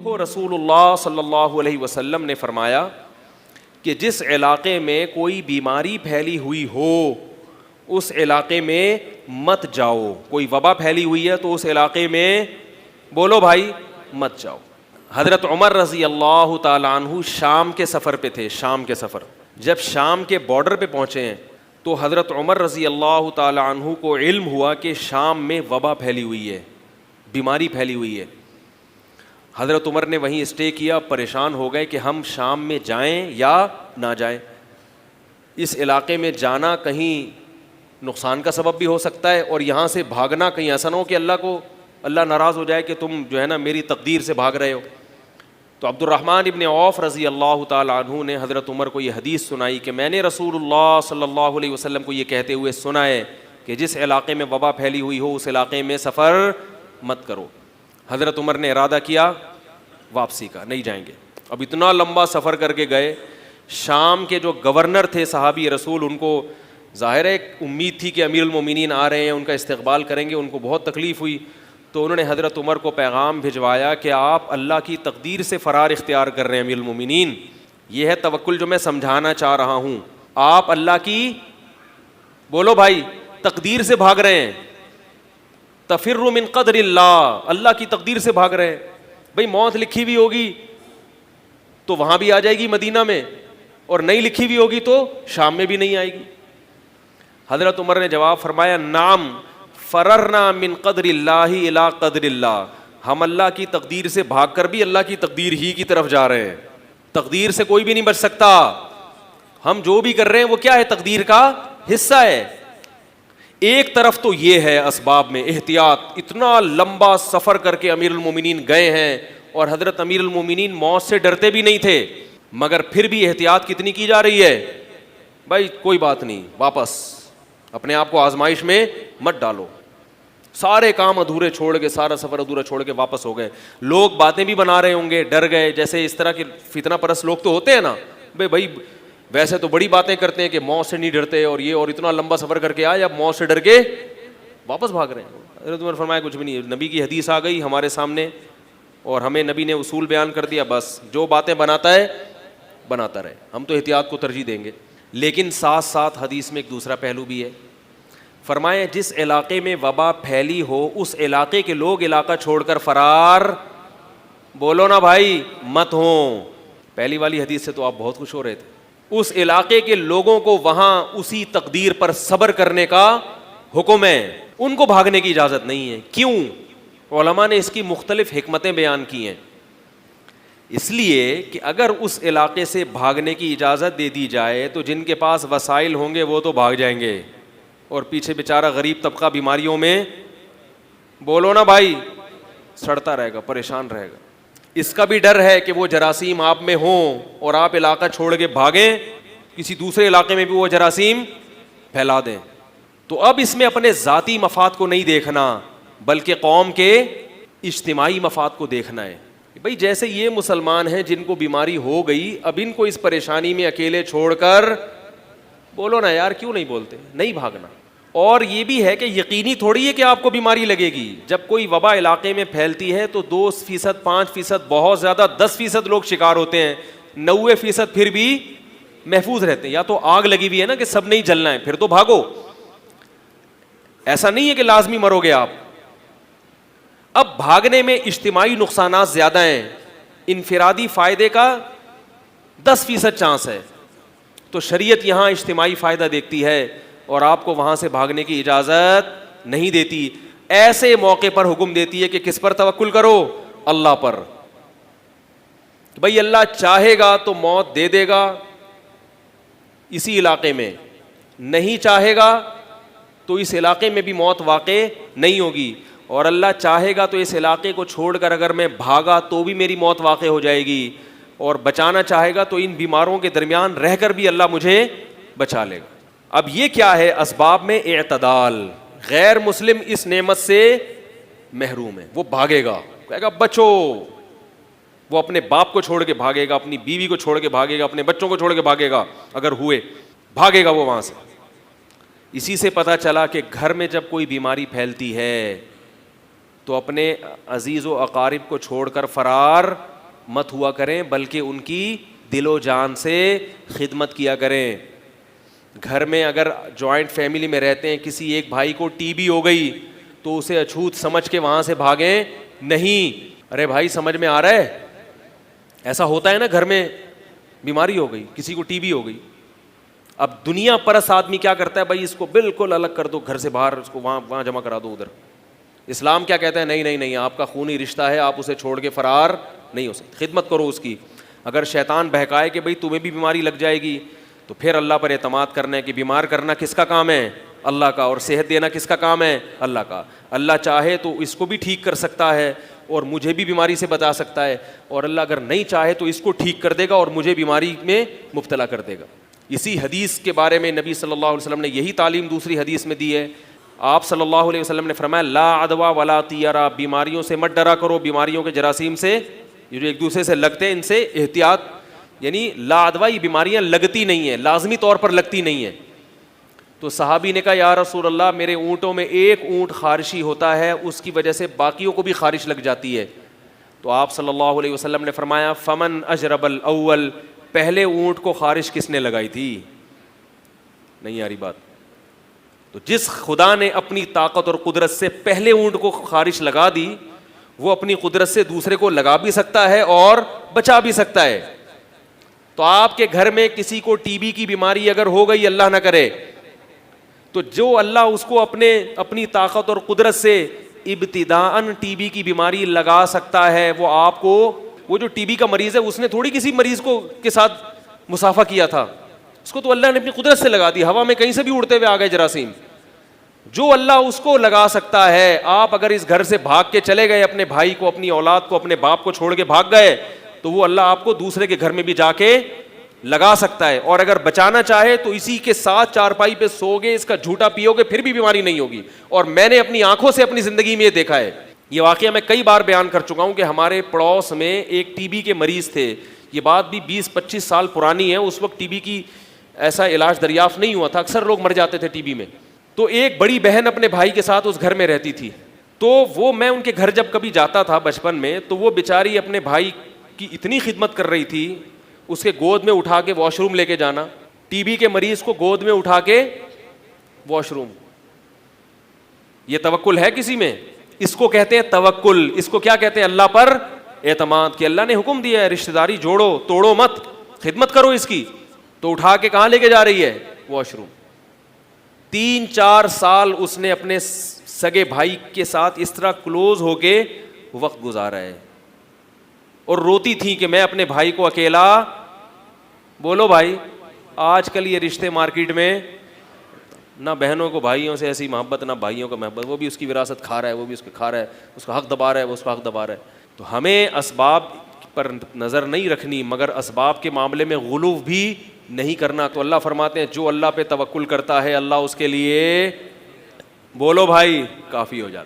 کو رسول اللہ صلی اللہ علیہ وسلم نے فرمایا کہ جس علاقے میں کوئی بیماری پھیلی ہوئی ہو اس علاقے میں مت جاؤ. کوئی وبا پھیلی ہوئی ہے تو اس علاقے میں بولو بھائی مت جاؤ. حضرت عمر رضی اللہ تعالیٰ عنہ شام کے سفر پہ تھے. شام کے سفر جب شام کے بارڈر پہ پہنچے ہیں تو حضرت عمر رضی اللہ تعالیٰ عنہ کو علم ہوا کہ شام میں وبا پھیلی ہوئی ہے, بیماری پھیلی ہوئی ہے. حضرت عمر نے وہیں اسٹے کیا. پریشان ہو گئے کہ ہم شام میں جائیں یا نہ جائیں. اس علاقے میں جانا کہیں نقصان کا سبب بھی ہو سکتا ہے اور یہاں سے بھاگنا کہیں ایسا نہ ہو کہ اللہ ناراض ہو جائے کہ تم جو ہے نا میری تقدیر سے بھاگ رہے ہو. تو عبد الرحمن ابن عوف رضی اللہ تعالیٰ عنہ نے حضرت عمر کو یہ حدیث سنائی کہ میں نے رسول اللہ صلی اللہ علیہ وسلم کو یہ کہتے ہوئے سنا ہے کہ جس علاقے میں وبا پھیلی ہوئی ہو اس علاقے میں سفر مت کرو. حضرت عمر نے ارادہ کیا واپسی کا, نہیں جائیں گے. اب اتنا لمبا سفر کر کے گئے. شام کے جو گورنر تھے صحابی رسول, ان کو ظاہر ہے ایک امید تھی کہ امیر المومنین آ رہے ہیں, ان کا استقبال کریں گے. ان کو بہت تکلیف ہوئی تو انہوں نے حضرت عمر کو پیغام بھجوایا کہ آپ اللہ کی تقدیر سے فرار اختیار کر رہے ہیں امیر المومنین. یہ ہے توکل جو میں سمجھانا چاہ رہا ہوں. آپ اللہ کی بولو بھائی تقدیر سے بھاگ رہے ہیں. تفر من قدر اللہ, اللہ کی تقدیر سے بھاگ رہے ہیں. بھئی موت لکھی ہوئی ہوگی تو وہاں بھی آ جائے گی مدینہ میں, اور نہیں لکھی ہوئی ہوگی تو شام میں بھی نہیں آئے گی. حضرت عمر نے جواب فرمایا نعم فررنا من قدر اللہ الی قدر اللہ. ہم اللہ کی تقدیر سے بھاگ کر بھی اللہ کی تقدیر ہی کی طرف جا رہے ہیں. تقدیر سے کوئی بھی نہیں بچ سکتا. ہم جو بھی کر رہے ہیں وہ کیا ہے, تقدیر کا حصہ ہے. ایک طرف تو یہ ہے اسباب میں احتیاط. اتنا لمبا سفر کر کے امیر المومنین گئے ہیں اور حضرت امیر المومنین موت سے ڈرتے بھی نہیں تھے, مگر پھر بھی احتیاط کتنی کی جا رہی ہے, بھائی کوئی بات نہیں, واپس اپنے آپ کو آزمائش میں مت ڈالو. سارے کام ادھورے چھوڑ کے, سارا سفر ادھورا چھوڑ کے واپس ہو گئے. لوگ باتیں بھی بنا رہے ہوں گے, ڈر گئے. جیسے اس طرح کے فتنہ پرست لوگ تو ہوتے ہیں نا, بھائی ویسے تو بڑی باتیں کرتے ہیں کہ موت سے نہیں ڈرتے اور یہ, اور اتنا لمبا سفر کر کے آئے, اب موت سے ڈر کے واپس بھاگ رہے ہیں. حضرت عمر فرمایا کچھ بھی نہیں, نبی کی حدیث آ گئی ہمارے سامنے اور ہمیں نبی نے اصول بیان کر دیا, بس جو باتیں بناتا ہے بناتا رہے, ہم تو احتیاط کو ترجیح دیں گے. لیکن ساتھ ساتھ حدیث میں ایک دوسرا پہلو بھی ہے. فرمائے جس علاقے میں وبا پھیلی ہو اس علاقے کے لوگ علاقہ چھوڑ کر فرار بولو نا بھائی مت ہوں. پہلی والی حدیث سے تو آپ بہت خوش ہو رہے تھے. اس علاقے کے لوگوں کو وہاں اسی تقدیر پر صبر کرنے کا حکم ہے, ان کو بھاگنے کی اجازت نہیں ہے. کیوں؟ علماء نے اس کی مختلف حکمتیں بیان کی ہیں. اس لیے کہ اگر اس علاقے سے بھاگنے کی اجازت دے دی جائے تو جن کے پاس وسائل ہوں گے وہ تو بھاگ جائیں گے, اور پیچھے بیچارہ غریب طبقہ بیماریوں میں بولو نا بھائی سڑتا رہے گا, پریشان رہے گا. اس کا بھی ڈر ہے کہ وہ جراثیم آپ میں ہوں اور آپ علاقہ چھوڑ کے بھاگیں, کسی دوسرے علاقے میں بھی وہ جراثیم پھیلا دیں. تو اب اس میں اپنے ذاتی مفاد کو نہیں دیکھنا بلکہ قوم کے اجتماعی مفاد کو دیکھنا ہے. بھئی جیسے یہ مسلمان ہیں جن کو بیماری ہو گئی, اب ان کو اس پریشانی میں اکیلے چھوڑ کر بولو نا یار کیوں نہیں بولتے, نہیں بھاگنا. اور یہ بھی ہے کہ یقینی تھوڑی ہے کہ آپ کو بیماری لگے گی. جب کوئی وبا علاقے میں پھیلتی ہے تو 2%, 5%, بہت زیادہ 10% لوگ شکار ہوتے ہیں, 90% پھر بھی محفوظ رہتے ہیں. یا تو آگ لگی ہوئی ہے نا کہ سب نہیں جلنا ہے, پھر تو بھاگو. ایسا نہیں ہے کہ لازمی مرو گے آپ. اب بھاگنے میں اجتماعی نقصانات زیادہ ہیں, انفرادی فائدے کا 10% چانس ہے. تو شریعت یہاں اجتماعی فائدہ دیکھتی ہے اور آپ کو وہاں سے بھاگنے کی اجازت نہیں دیتی. ایسے موقع پر حکم دیتی ہے کہ کس پر توکل کرو, اللہ پر. بھئی اللہ چاہے گا تو موت دے دے گا اسی علاقے میں, نہیں چاہے گا تو اس علاقے میں بھی موت واقع نہیں ہوگی, اور اللہ چاہے گا تو اس علاقے کو چھوڑ کر اگر میں بھاگا تو بھی میری موت واقع ہو جائے گی, اور بچانا چاہے گا تو ان بیماروں کے درمیان رہ کر بھی اللہ مجھے بچا لے گا. اب یہ کیا ہے, اسباب میں اعتدال. غیر مسلم اس نعمت سے محروم ہے, وہ بھاگے گا, کہے گا بچو. وہ اپنے باپ کو چھوڑ کے بھاگے گا, اپنی بیوی کو چھوڑ کے بھاگے گا, اپنے بچوں کو چھوڑ کے بھاگے گا, اگر ہوئے بھاگے گا وہ وہاں سے. اسی سے پتہ چلا کہ گھر میں جب کوئی بیماری پھیلتی ہے تو اپنے عزیز و اقارب کو چھوڑ کر فرار مت ہوا کریں بلکہ ان کی دل و جان سے خدمت کیا کریں. گھر میں اگر جوائنٹ فیملی میں رہتے ہیں, کسی ایک بھائی کو ٹی بی ہو گئی تو اسے اچھوت سمجھ کے وہاں سے بھاگیں نہیں. ارے بھائی سمجھ میں آ رہا ہے, ایسا ہوتا ہے نا, گھر میں بیماری ہو گئی, کسی کو ٹی بی ہو گئی. اب دنیا پرست آدمی کیا کرتا ہے, بھائی اس کو بالکل الگ کر دو گھر سے باہر, اس کو وہاں جمع کرا دو ادھر. اسلام کیا کہتا ہے, نہیں نہیں نہیں, آپ کا خونی رشتہ ہے, آپ اسے چھوڑ کے فرار نہیں ہو سکتے, خدمت کرو اس کی. اگر شیطان بہکائے کہ بھئی تمہیں بھی بیماری لگ جائے گی, تو پھر اللہ پر اعتماد کرنا ہے کہ بیمار کرنا کس کا کام ہے, اللہ کا, اور صحت دینا کس کا کام ہے, اللہ کا. اللہ چاہے تو اس کو بھی ٹھیک کر سکتا ہے اور مجھے بھی بیماری سے بچا سکتا ہے, اور اللہ اگر نہیں چاہے تو اس کو ٹھیک کر دے گا اور مجھے بیماری میں مبتلا کر دے گا. اسی حدیث کے بارے میں نبی صلی اللہ علیہ وسلم نے یہی تعلیم دوسری حدیث میں دی ہے. آپ صلی اللہ علیہ وسلم نے فرمایا لا عدوا ولا طیرا, بیماریوں سے مت ڈرا کرو, بیماریوں کے جراثیم سے, یہ جو ایک دوسرے سے لگتے ہیں ان سے احتیاط. یعنی لا عدوا, یہ بیماریاں لگتی نہیں ہیں, لازمی طور پر لگتی نہیں ہیں. تو صحابی نے کہا یا رسول اللہ میرے اونٹوں میں ایک اونٹ خارشی ہوتا ہے, اس کی وجہ سے باقیوں کو بھی خارش لگ جاتی ہے. تو آپ صلی اللہ علیہ وسلم نے فرمایا فمن اجرب الاول, پہلے اونٹ کو خارش کس نے لگائی تھی؟ نہیں آ رہی بات. تو جس خدا نے اپنی طاقت اور قدرت سے پہلے اونٹ کو خارش لگا دی, وہ اپنی قدرت سے دوسرے کو لگا بھی سکتا ہے اور بچا بھی سکتا ہے. تو آپ کے گھر میں کسی کو ٹی بی کی بیماری اگر ہو گئی, اللہ نہ کرے, تو جو اللہ اس کو اپنی طاقت اور قدرت سے ابتداءً ٹی بی کی بیماری لگا سکتا ہے, وہ آپ کو, وہ جو ٹی بی کا مریض ہے اس نے تھوڑی کسی مریض کو کے ساتھ مصافحہ کیا تھا, اس کو تو اللہ نے اپنی قدرت سے لگا دی, ہوا میں کہیں سے بھی اڑتے ہوئے آ گئے جراثیم. جو اللہ اس کو لگا سکتا ہے, آپ اگر اس گھر سے بھاگ کے چلے گئے, اپنے بھائی کو, اپنی اولاد کو, اپنے باپ کو چھوڑ کے بھاگ گئے, تو وہ اللہ آپ کو دوسرے کے گھر میں بھی جا کے لگا سکتا ہے. اور اگر بچانا چاہے تو اسی کے ساتھ چارپائی پہ سو گے, اس کا جھوٹا پیو گے, پھر بھی بیماری نہیں ہوگی. اور میں نے اپنی آنکھوں سے اپنی زندگی میں یہ دیکھا ہے. یہ واقعہ میں کئی بار بیان کر چکا ہوں کہ ہمارے پڑوس میں ایک ٹی بی کے مریض تھے. یہ بات بھی 20-25 سال پرانی ہے. اس وقت ٹی بی کی ایسا علاج دریافت نہیں ہوا تھا, اکثر لوگ مر جاتے تھے ٹی بی میں. تو ایک بڑی بہن اپنے بھائی کے ساتھ اس گھر میں رہتی تھی. تو وہ, میں ان کے گھر جب کبھی جاتا تھا بچپن میں, تو وہ بیچاری اپنے بھائی کی اتنی خدمت کر رہی تھی, اس کے گود میں اٹھا کے واش روم لے کے جانا, ٹی بی کے مریض کو گود میں اٹھا کے واش روم. یہ توکل ہے کسی میں؟ اس کو کہتے ہیں توکل. اس کو کیا کہتے ہیں؟ اللہ پر اعتماد, کہ اللہ نے حکم دیا ہے رشتہ داری جوڑو, توڑو مت, خدمت کرو اس کی. تو اٹھا کے کہاں لے کے جا رہی ہے؟ Wash room. 3-4 سال اس نے اپنے سگے بھائی کے ساتھ اس طرح کلوز ہو کے وقت گزارا ہے, اور روتی تھی کہ میں اپنے بھائی کو اکیلا. بولو بھائی, آج کل یہ رشتے مارکیٹ میں, نہ بہنوں کو بھائیوں سے ایسی محبت, نہ بھائیوں کو محبت, وہ بھی اس کی وراثت کھا رہا ہے, وہ بھی اس کو کھا رہا ہے, اس کا حق دبا رہا ہے, وہ اس کا حق دبا رہا ہے. تو ہمیں اسباب پر نظر نہیں رکھنی, مگر اسباب کے معاملے میں غلو بھی نہیں کرنا. تو اللہ فرماتے ہیں جو اللہ پہ توکل کرتا ہے اللہ اس کے لیے, بولو بھائی, کافی ہو جاتا ہے.